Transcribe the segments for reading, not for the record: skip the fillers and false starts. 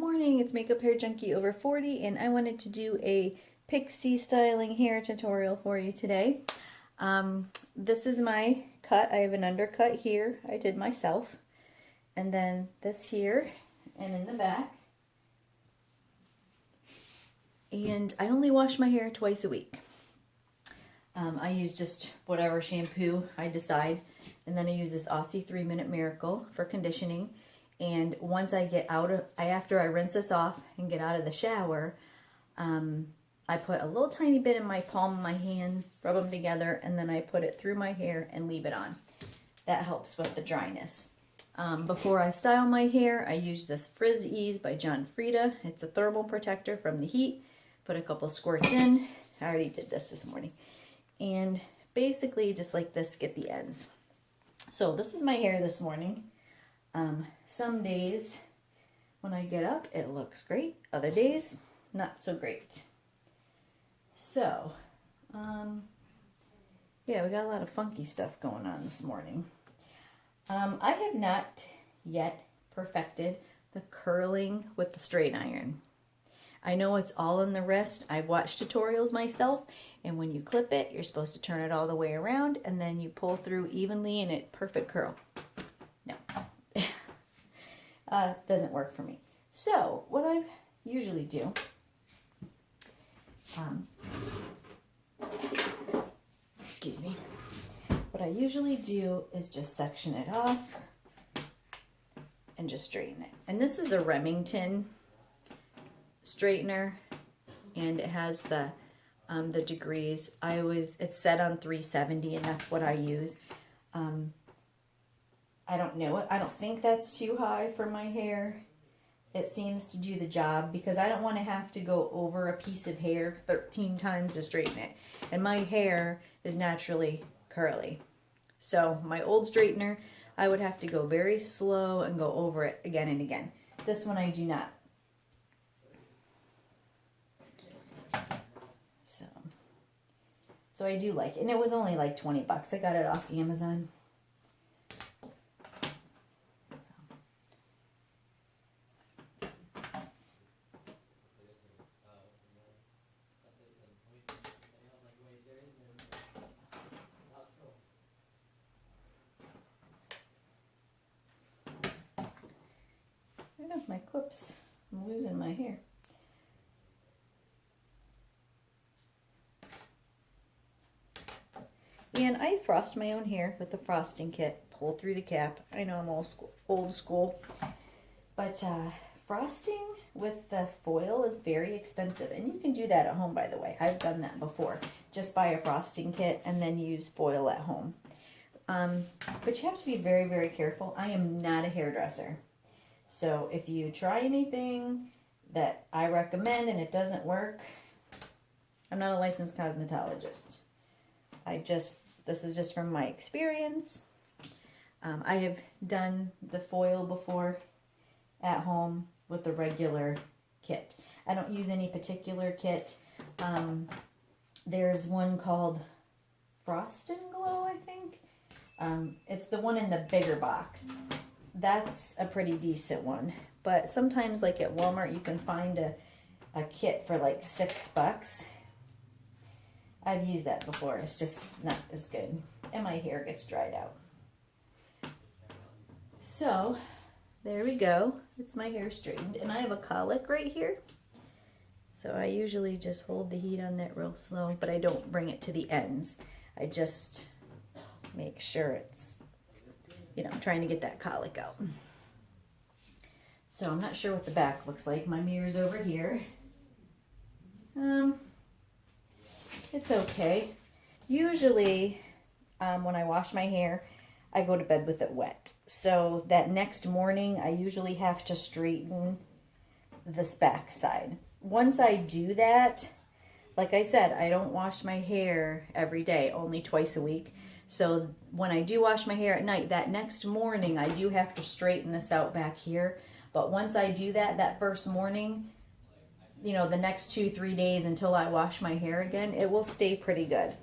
morning, it's Makeup Hair Junkie over 40 and I wanted to do a pixie styling hair tutorial for you today. This is my cut. I have an undercut here I did myself, and then this here and in the back. And I only wash my hair twice a week. I use just whatever shampoo I decide, and then I use this Aussie 3-Minute Miracle for conditioning. And once I get out of, after I rinse this off and get out of the shower, I put a little tiny bit in my palm of my hand, rub them together, and then I put it through my hair and leave it on. That helps with the dryness. Before I style my hair, I use this Frizz Ease by Frieda. It's a thermal protector from the heat. Put a couple squirts in. I already did this morning. And basically, just like this, get the ends. So this is my hair this morning. Some days when I get up, it looks great. Other days, not so great. So, yeah, we got a lot of funky stuff going on this morning. I have not yet perfected the curling with the straight iron. I know it's all in the wrist. I've watched tutorials myself, and when you clip it, you're supposed to turn it all the way around, and then you pull through evenly and it perfect curl. No. Doesn't work for me. So, what I usually do, excuse me, what I usually do is just section it off and just straighten it. And this is a Remington straightener, and it has the degrees. It's set on 370, and that's what I use. I don't know it. I don't think that's too high for my hair. It seems to do the job because I don't want to have to go over a piece of hair 13 times to straighten it. And my hair is naturally curly. So my old straightener, I would have to go very slow and go over it again and again. This one I do not. So I do like it. And it was only like 20 bucks. I got it off Amazon. I don't have my clips. I'm losing my hair. And I frost my own hair with the frosting kit. Pull through the cap. I know I'm old school. But frosting with the foil is very expensive. And you can do that at home, by the way. I've done that before. Just buy a frosting kit and then use foil at home. But you have to be very, very careful. I am not a hairdresser. So if you try anything that I recommend and it doesn't work, I'm not a licensed cosmetologist. This is just from my experience. I have done the foil before at home with the regular kit. I don't use any particular kit. There's one called Frost and Glow, I think. It's the one in the bigger box. That's a pretty decent one. But sometimes, like at Walmart, you can find a kit for like $6. I've used that before. It's just not as good. And my hair gets dried out. So, there we go. It's my hair straightened. And I have a colic right here. So I usually just hold the heat on that real slow, but I don't bring it to the ends. I just make sure it's, I'm trying to get that colic out. So I'm not sure what the back looks like. My mirror's over here. It's okay. Usually, when I wash my hair, I go to bed with it wet. So that next morning, I usually have to straighten this back side. Once I do that, like I said, I don't wash my hair every day, only twice a week. So when I do wash my hair at night, that next morning, I do have to straighten this out back here. But once I do that, that first morning, the next 2-3 days until I wash my hair again, it will stay pretty good.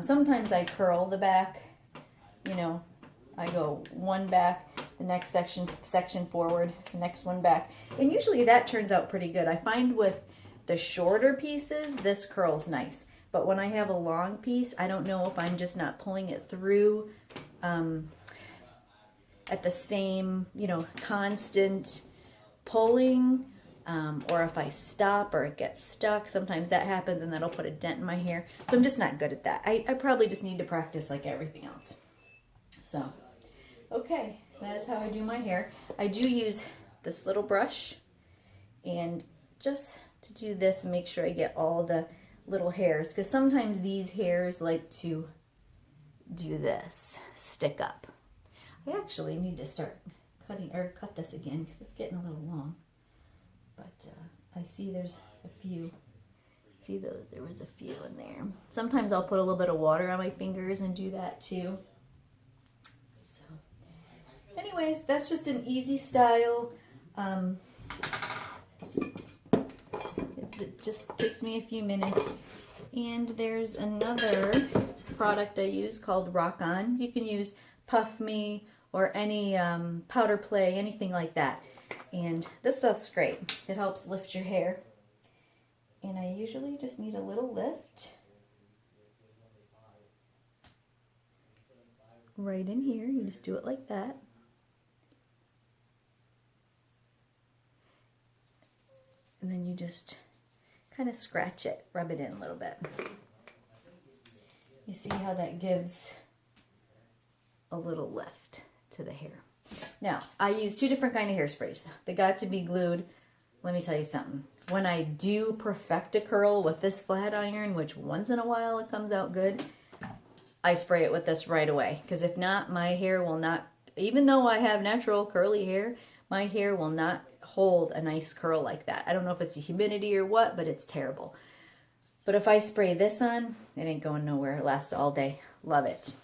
Sometimes I curl the back, I go one back, the next section forward, the next one back. And usually that turns out pretty good. I find with the shorter pieces, this curls nice. But when I have a long piece, I don't know if I'm just not pulling it through at the same, you know, constant pulling, or if I stop or it gets stuck. Sometimes that happens and that'll put a dent in my hair. So I'm just not good at that. I probably just need to practice like everything else. So, okay, that's how I do my hair. I do use this little brush, and just to do this, make sure I get all the little hairs, because sometimes these hairs like to do this, stick up. I actually need to start cut this again because it's getting a little long. But I see there's a few. See those? There was a few in there. Sometimes I'll put a little bit of water on my fingers and do that too. So, anyways, that's just an easy style. It just takes me a few minutes. And there's another product I use called Rock On. You can use Puff Me or any powder play, anything like that. And this stuff's great. It helps lift your hair. And I usually just need a little lift right in here. You just do it like that. And then you just kind of scratch it, rub it in a little bit. You see how that gives a little lift to the hair. Now, I use two different kind of hairsprays. They got to be glued. Let me tell you something. When I do perfect a curl with this flat iron, which once in a while it comes out good, I spray it with this right away. Because if not, my hair will not, even though I have natural curly hair, my hair will not hold a nice curl like that. I don't know if it's the humidity or what, but it's terrible. But if I spray this on, it ain't going nowhere. It lasts all day. Love it.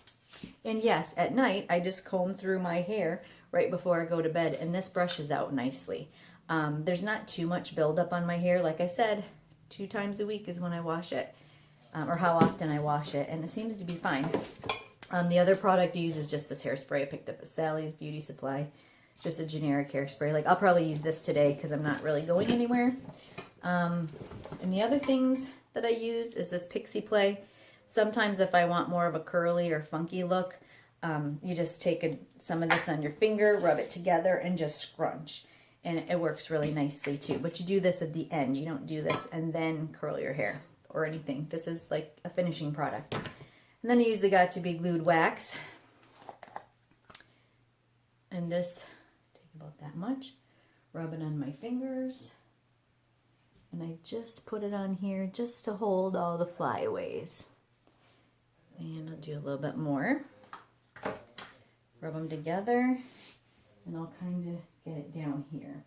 And yes, at night, I just comb through my hair right before I go to bed, and this brushes out nicely. There's not too much buildup on my hair. Like I said, 2 times a week is when I wash it, or how often I wash it, and it seems to be fine. The other product I use is just this hairspray I picked up at Sally's Beauty Supply. Just a generic hairspray. Like, I'll probably use this today because I'm not really going anywhere. And the other things that I use is this Pixie Play. Sometimes if I want more of a curly or funky look, you just take some of this on your finger, rub it together, and just scrunch. And it works really nicely too. But you do this at the end. You don't do this and then curl your hair or anything. This is like a finishing product. And then I use the Got to Be Glued wax. And this, take about that much. Rub it on my fingers. And I just put it on here just to hold all the flyaways. And I'll do a little bit more. Rub them together, and I'll kind of get it down here.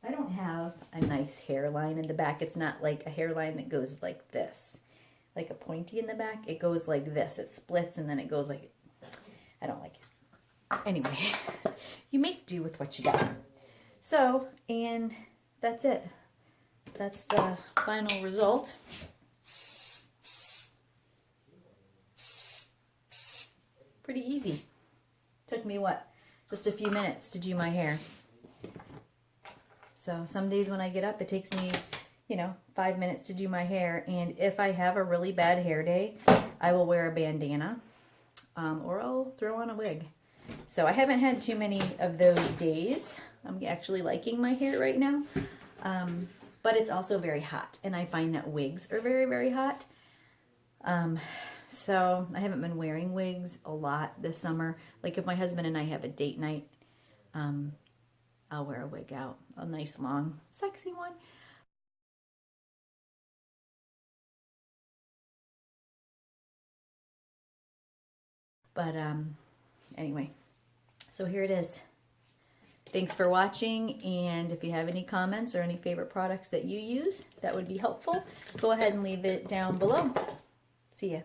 I don't have a nice hairline in the back. It's not like a hairline that goes like this, like a pointy in the back. It goes like this. It splits, and then it goes like, I don't like it. Anyway, you make do with what you got. So, and that's it. That's the final result. Pretty easy. Took me, what, just a few minutes to do my hair. So some days when I get up, it takes me, 5 minutes to do my hair. And if I have a really bad hair day, I will wear a bandana, or I'll throw on a wig. So I haven't had too many of those days. I'm actually liking my hair right now. But it's also very hot, and I find that wigs are very, very hot. So I haven't been wearing wigs a lot this summer. Like if my husband and I have a date night, I'll wear a wig out, a nice long, sexy one. But anyway, so here it is. Thanks for watching, and if you have any comments or any favorite products that you use that would be helpful, go ahead and leave it down below. See ya.